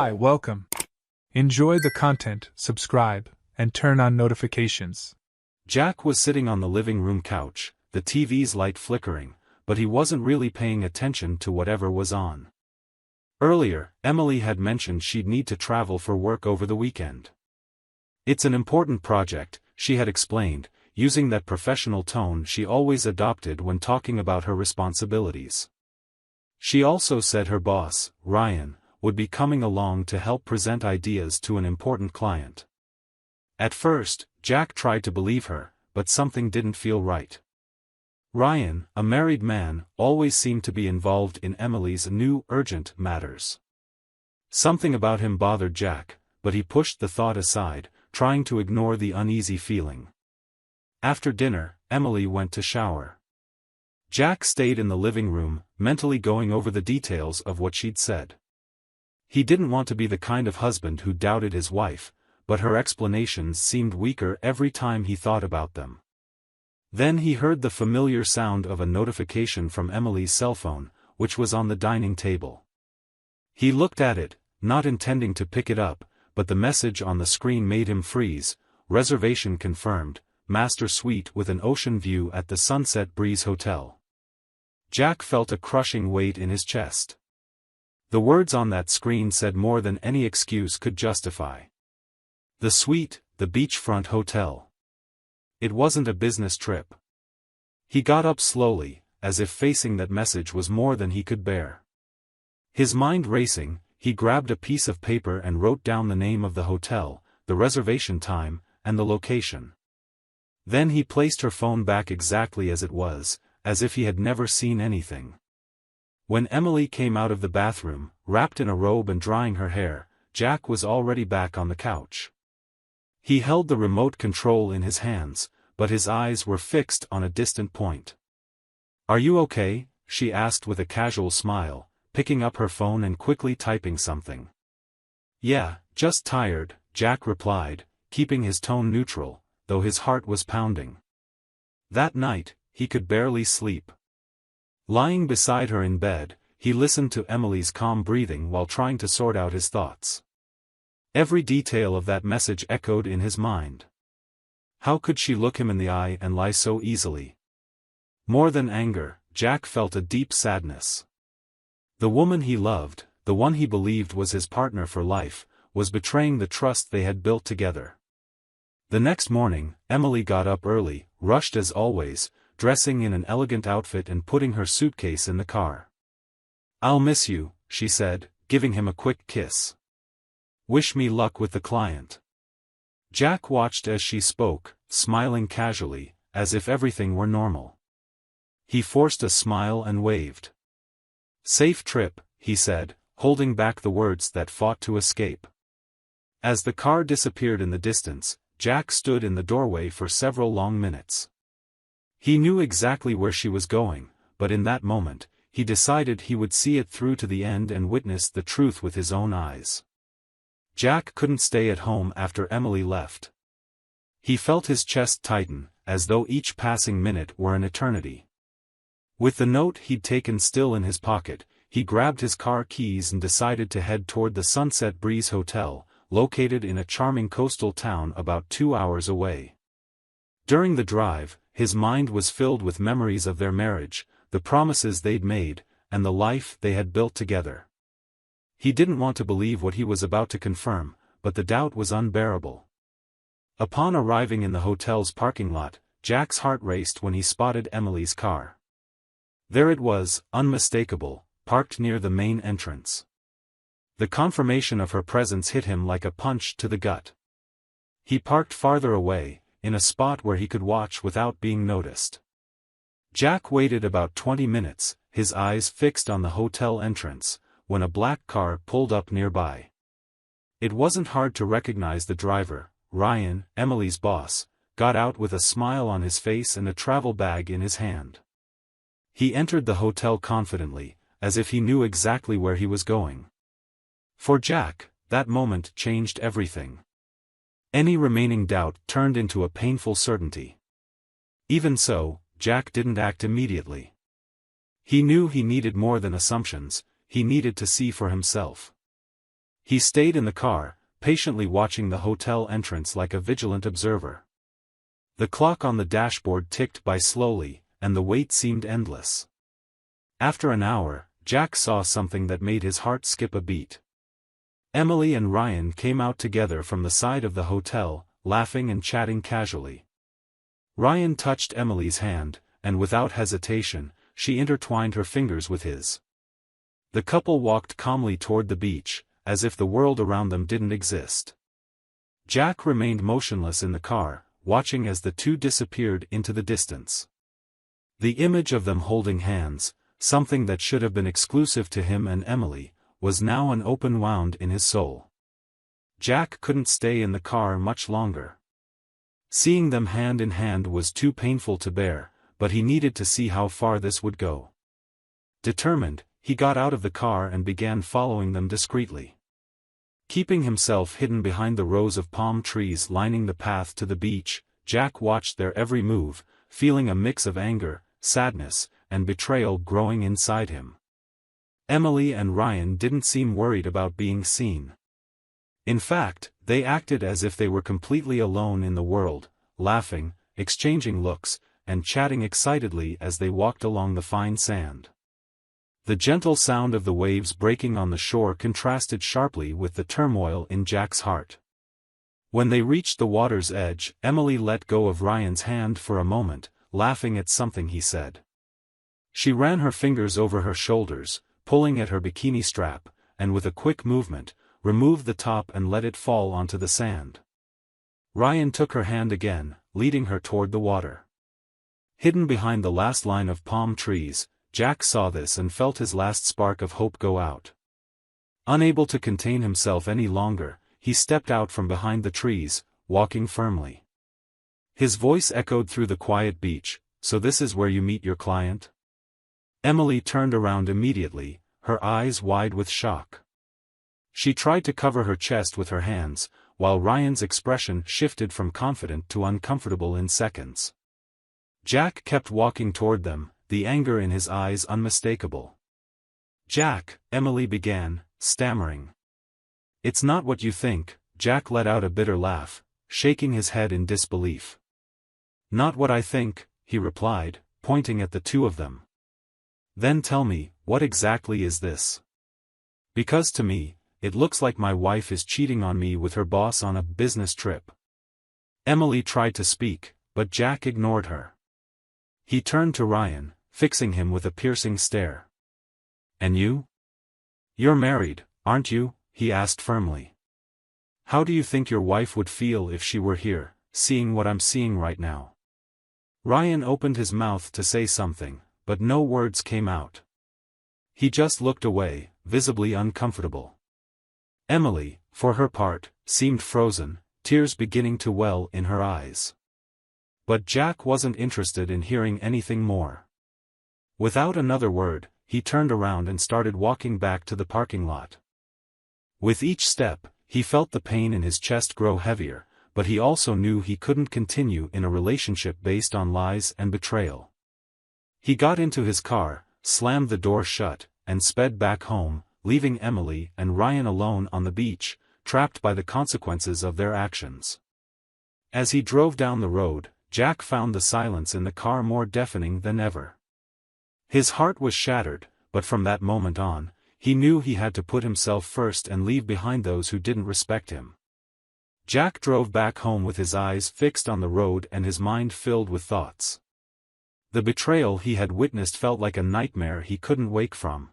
Hi, welcome. Enjoy the content, subscribe, and turn on notifications. Jack was sitting on the living room couch, the TV's light flickering, but he wasn't really paying attention to whatever was on. Earlier, Emily had mentioned she'd need to travel for work over the weekend. It's an important project, she had explained, using that professional tone she always adopted when talking about her responsibilities. She also said her boss, Ryan, would be coming along to help present ideas to an important client. At first, Jack tried to believe her, but something didn't feel right. Ryan, a married man, always seemed to be involved in Emily's new, urgent matters. Something about him bothered Jack, but he pushed the thought aside, trying to ignore the uneasy feeling. After dinner, Emily went to shower. Jack stayed in the living room, mentally going over the details of what she'd said. He didn't want to be the kind of husband who doubted his wife, but her explanations seemed weaker every time he thought about them. Then he heard the familiar sound of a notification from Emily's cell phone, which was on the dining table. He looked at it, not intending to pick it up, but the message on the screen made him freeze. Reservation confirmed, master suite with an ocean view at the Sunset Breeze Hotel. Jack felt a crushing weight in his chest. The words on that screen said more than any excuse could justify. The suite, the beachfront hotel. It wasn't a business trip. He got up slowly, as if facing that message was more than he could bear. His mind racing, he grabbed a piece of paper and wrote down the name of the hotel, the reservation time, and the location. Then he placed her phone back exactly as it was, as if he had never seen anything. When Emily came out of the bathroom, wrapped in a robe and drying her hair, Jack was already back on the couch. He held the remote control in his hands, but his eyes were fixed on a distant point. "Are you okay?" she asked with a casual smile, picking up her phone and quickly typing something. "Yeah, just tired," Jack replied, keeping his tone neutral, though his heart was pounding. That night, he could barely sleep. Lying beside her in bed, he listened to Emily's calm breathing while trying to sort out his thoughts. Every detail of that message echoed in his mind. How could she look him in the eye and lie so easily? More than anger, Jack felt a deep sadness. The woman he loved, the one he believed was his partner for life, was betraying the trust they had built together. The next morning, Emily got up early, rushed as always, dressing in an elegant outfit and putting her suitcase in the car. "I'll miss you," she said, giving him a quick kiss. "Wish me luck with the client." Jack watched as she spoke, smiling casually, as if everything were normal. He forced a smile and waved. "Safe trip," he said, holding back the words that fought to escape. As the car disappeared in the distance, Jack stood in the doorway for several long minutes. He knew exactly where she was going, but in that moment, he decided he would see it through to the end and witness the truth with his own eyes. Jack couldn't stay at home after Emily left. He felt his chest tighten, as though each passing minute were an eternity. With the note he'd taken still in his pocket, he grabbed his car keys and decided to head toward the Sunset Breeze Hotel, located in a charming coastal town about 2 hours away. During the drive, his mind was filled with memories of their marriage, the promises they'd made, and the life they had built together. He didn't want to believe what he was about to confirm, but the doubt was unbearable. Upon arriving in the hotel's parking lot, Jack's heart raced when he spotted Emily's car. There it was, unmistakable, parked near the main entrance. The confirmation of her presence hit him like a punch to the gut. He parked farther away, in a spot where he could watch without being noticed. Jack waited about 20 minutes, his eyes fixed on the hotel entrance, when a black car pulled up nearby. It wasn't hard to recognize the driver. Ryan, Emily's boss, got out with a smile on his face and a travel bag in his hand. He entered the hotel confidently, as if he knew exactly where he was going. For Jack, that moment changed everything. Any remaining doubt turned into a painful certainty. Even so, Jack didn't act immediately. He knew he needed more than assumptions, he needed to see for himself. He stayed in the car, patiently watching the hotel entrance like a vigilant observer. The clock on the dashboard ticked by slowly, and the wait seemed endless. After an hour, Jack saw something that made his heart skip a beat. Emily and Ryan came out together from the side of the hotel, laughing and chatting casually. Ryan touched Emily's hand, and without hesitation, she intertwined her fingers with his. The couple walked calmly toward the beach, as if the world around them didn't exist. Jack remained motionless in the car, watching as the two disappeared into the distance. The image of them holding hands, something that should have been exclusive to him and Emily, was now an open wound in his soul. Jack couldn't stay in the car much longer. Seeing them hand in hand was too painful to bear, but he needed to see how far this would go. Determined, he got out of the car and began following them discreetly. Keeping himself hidden behind the rows of palm trees lining the path to the beach, Jack watched their every move, feeling a mix of anger, sadness, and betrayal growing inside him. Emily and Ryan didn't seem worried about being seen. In fact, they acted as if they were completely alone in the world, laughing, exchanging looks, and chatting excitedly as they walked along the fine sand. The gentle sound of the waves breaking on the shore contrasted sharply with the turmoil in Jack's heart. When they reached the water's edge, Emily let go of Ryan's hand for a moment, laughing at something he said. She ran her fingers over her shoulders, pulling at her bikini strap, and with a quick movement, removed the top and let it fall onto the sand. Ryan took her hand again, leading her toward the water. Hidden behind the last line of palm trees, Jack saw this and felt his last spark of hope go out. Unable to contain himself any longer, he stepped out from behind the trees, walking firmly. His voice echoed through the quiet beach, "So this is where you meet your client?" Emily turned around immediately, her eyes wide with shock. She tried to cover her chest with her hands, while Ryan's expression shifted from confident to uncomfortable in seconds. Jack kept walking toward them, the anger in his eyes unmistakable. "Jack," Emily began, stammering. "It's not what you think," Jack let out a bitter laugh, shaking his head in disbelief. "Not what I think," he replied, pointing at the two of them. "Then tell me, what exactly is this? Because to me, it looks like my wife is cheating on me with her boss on a business trip." Emily tried to speak, but Jack ignored her. He turned to Ryan, fixing him with a piercing stare. "And you? You're married, aren't you?" he asked firmly. "How do you think your wife would feel if she were here, seeing what I'm seeing right now?" Ryan opened his mouth to say something, but no words came out. He just looked away, visibly uncomfortable. Emily, for her part, seemed frozen, tears beginning to well in her eyes. But Jack wasn't interested in hearing anything more. Without another word, he turned around and started walking back to the parking lot. With each step, he felt the pain in his chest grow heavier, but he also knew he couldn't continue in a relationship based on lies and betrayal. He got into his car, slammed the door shut, and sped back home, leaving Emily and Ryan alone on the beach, trapped by the consequences of their actions. As he drove down the road, Jack found the silence in the car more deafening than ever. His heart was shattered, but from that moment on, he knew he had to put himself first and leave behind those who didn't respect him. Jack drove back home with his eyes fixed on the road and his mind filled with thoughts. The betrayal he had witnessed felt like a nightmare he couldn't wake from.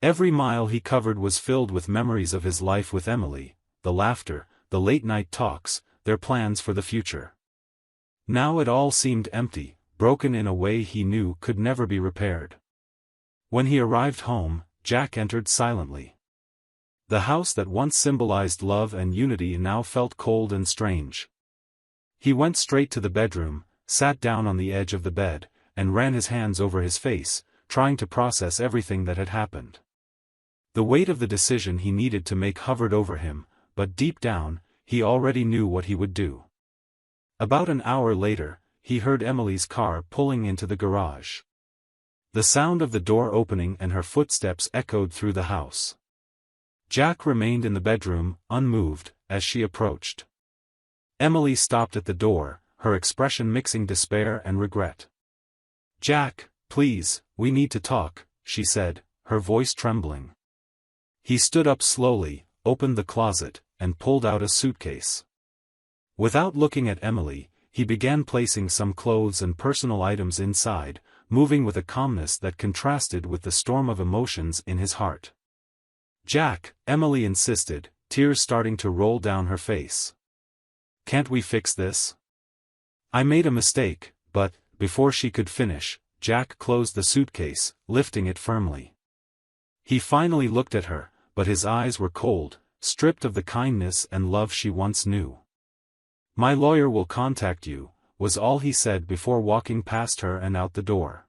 Every mile he covered was filled with memories of his life with Emily, the laughter, the late-night talks, their plans for the future. Now it all seemed empty, broken in a way he knew could never be repaired. When he arrived home, Jack entered silently. The house that once symbolized love and unity now felt cold and strange. He went straight to the bedroom, sat down on the edge of the bed, and ran his hands over his face, trying to process everything that had happened. The weight of the decision he needed to make hovered over him, but deep down, he already knew what he would do. About an hour later, he heard Emily's car pulling into the garage. The sound of the door opening and her footsteps echoed through the house. Jack remained in the bedroom, unmoved, as she approached. Emily stopped at the door, her expression mixing despair and regret. "Jack, please, we need to talk," she said, her voice trembling. He stood up slowly, opened the closet, and pulled out a suitcase. Without looking at Emily, he began placing some clothes and personal items inside, moving with a calmness that contrasted with the storm of emotions in his heart. "Jack," Emily insisted, tears starting to roll down her face. "Can't we fix this? I made a mistake," but, before she could finish, Jack closed the suitcase, lifting it firmly. He finally looked at her, but his eyes were cold, stripped of the kindness and love she once knew. "My lawyer will contact you," was all he said before walking past her and out the door.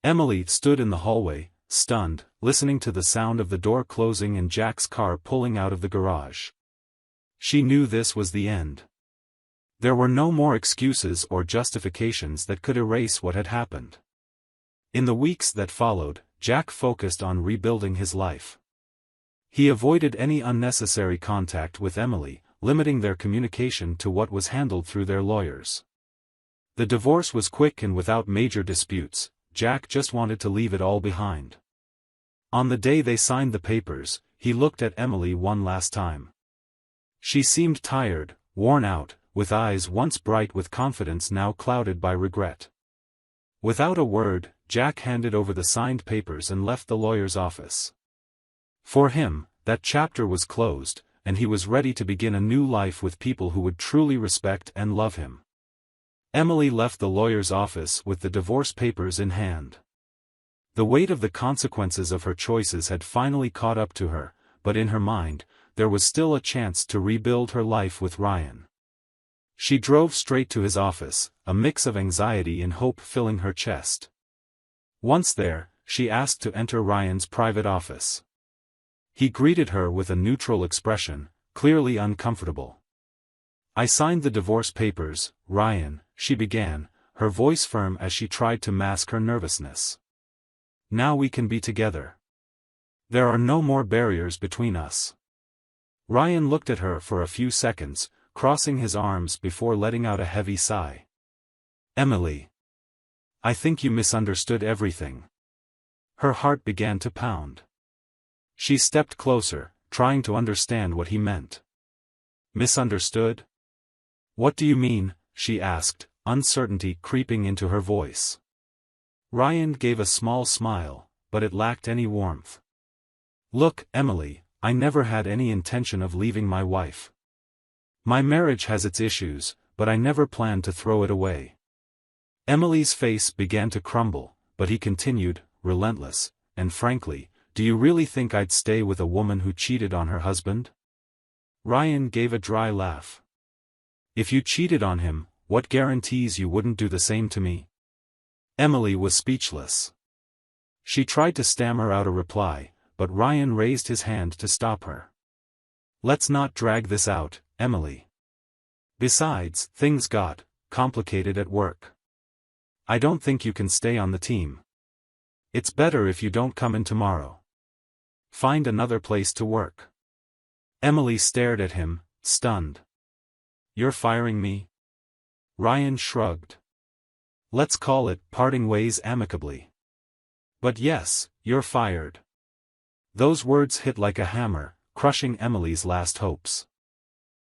Emily stood in the hallway, stunned, listening to the sound of the door closing and Jack's car pulling out of the garage. She knew this was the end. There were no more excuses or justifications that could erase what had happened. In the weeks that followed, Jack focused on rebuilding his life. He avoided any unnecessary contact with Emily, limiting their communication to what was handled through their lawyers. The divorce was quick and without major disputes. Jack just wanted to leave it all behind. On the day they signed the papers, he looked at Emily one last time. She seemed tired, worn out, with eyes once bright with confidence now clouded by regret. Without a word, Jack handed over the signed papers and left the lawyer's office. For him, that chapter was closed, and he was ready to begin a new life with people who would truly respect and love him. Emily left the lawyer's office with the divorce papers in hand. The weight of the consequences of her choices had finally caught up to her, but in her mind, there was still a chance to rebuild her life with Ryan. She drove straight to his office, a mix of anxiety and hope filling her chest. Once there, she asked to enter Ryan's private office. He greeted her with a neutral expression, clearly uncomfortable. "I signed the divorce papers, Ryan," she began, her voice firm as she tried to mask her nervousness. "Now we can be together. There are no more barriers between us." Ryan looked at her for a few seconds, crossing his arms before letting out a heavy sigh. "Emily. I think you misunderstood everything." Her heart began to pound. She stepped closer, trying to understand what he meant. "Misunderstood? What do you mean?" she asked, uncertainty creeping into her voice. Ryan gave a small smile, but it lacked any warmth. "Look, Emily, I never had any intention of leaving my wife. My marriage has its issues, but I never planned to throw it away." Emily's face began to crumble, but he continued, relentless, "And frankly, do you really think I'd stay with a woman who cheated on her husband?" Ryan gave a dry laugh. "If you cheated on him, what guarantees you wouldn't do the same to me?" Emily was speechless. She tried to stammer out a reply, but Ryan raised his hand to stop her. "Let's not drag this out, Emily. Besides, things got complicated at work. I don't think you can stay on the team. It's better if you don't come in tomorrow. Find another place to work." Emily stared at him, stunned. "You're firing me?" Ryan shrugged. "Let's call it parting ways amicably. But yes, you're fired." Those words hit like a hammer, crushing Emily's last hopes.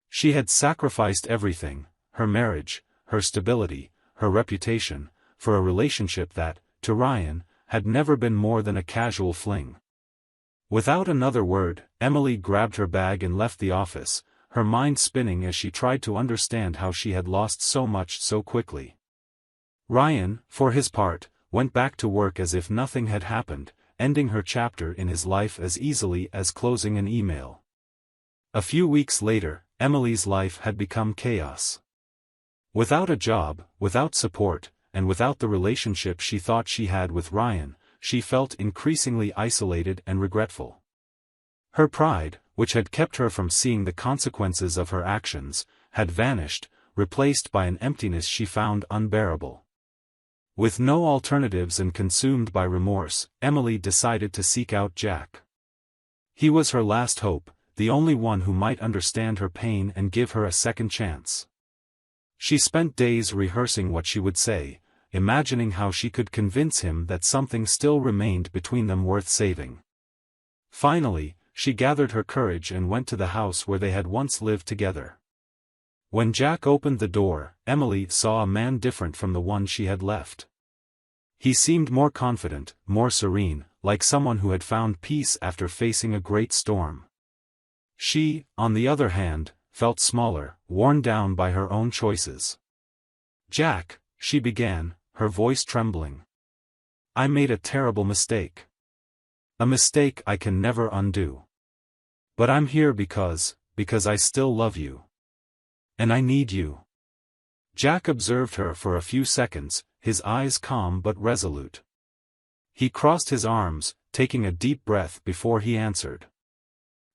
She had sacrificed everything, her marriage, her stability, her reputation, for a relationship that, to Ryan, had never been more than a casual fling. Without another word, Emily grabbed her bag and left the office, her mind spinning as she tried to understand how she had lost so much so quickly. Ryan, for his part, went back to work as if nothing had happened, ending her chapter in his life as easily as closing an email. A few weeks later, Emily's life had become chaos. Without a job, without support, and without the relationship she thought she had with Ryan, she felt increasingly isolated and regretful. Her pride, which had kept her from seeing the consequences of her actions, had vanished, replaced by an emptiness she found unbearable. With no alternatives and consumed by remorse, Emily decided to seek out Jack. He was her last hope, the only one who might understand her pain and give her a second chance. She spent days rehearsing what she would say, imagining how she could convince him that something still remained between them worth saving. Finally, she gathered her courage and went to the house where they had once lived together. When Jack opened the door, Emily saw a man different from the one she had left. He seemed more confident, more serene, like someone who had found peace after facing a great storm. She, on the other hand, felt smaller, worn down by her own choices. "Jack," she began, her voice trembling. "I made a terrible mistake. A mistake I can never undo. But I'm here because I still love you. And I need you." Jack observed her for a few seconds, his eyes calm but resolute. He crossed his arms, taking a deep breath before he answered.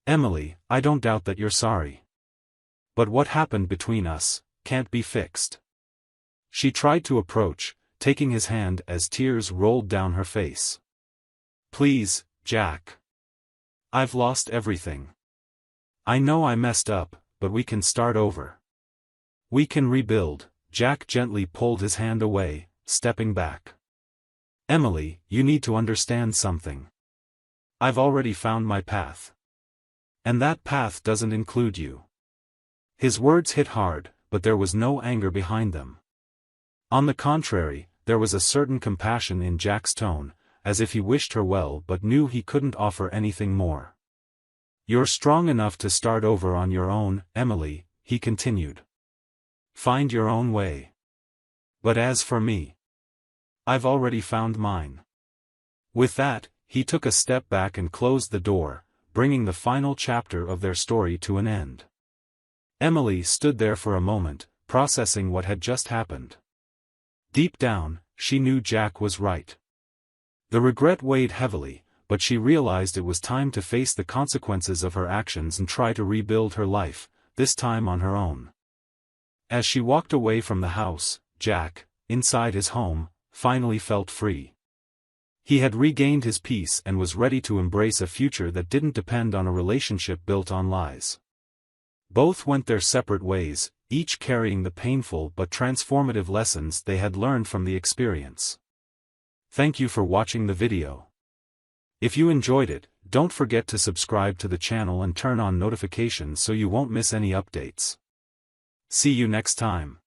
"Emily, I don't doubt that you're sorry. But what happened between us can't be fixed." She tried to approach, taking his hand as tears rolled down her face. "Please, Jack. I've lost everything. I know I messed up, but we can start over. We can rebuild." Jack gently pulled his hand away, stepping back. "Emily, you need to understand something. I've already found my path. And that path doesn't include you." His words hit hard, but there was no anger behind them. On the contrary, there was a certain compassion in Jack's tone, as if he wished her well but knew he couldn't offer anything more. "You're strong enough to start over on your own, Emily," he continued. "Find your own way. But as for me, I've already found mine." With that, he took a step back and closed the door, bringing the final chapter of their story to an end. Emily stood there for a moment, processing what had just happened. Deep down, she knew Jack was right. The regret weighed heavily, but she realized it was time to face the consequences of her actions and try to rebuild her life, this time on her own. As she walked away from the house, Jack, inside his home, finally felt free. He had regained his peace and was ready to embrace a future that didn't depend on a relationship built on lies. Both went their separate ways, each carrying the painful but transformative lessons they had learned from the experience. Thank you for watching the video. If you enjoyed it, don't forget to subscribe to the channel and turn on notifications so you won't miss any updates. See you next time.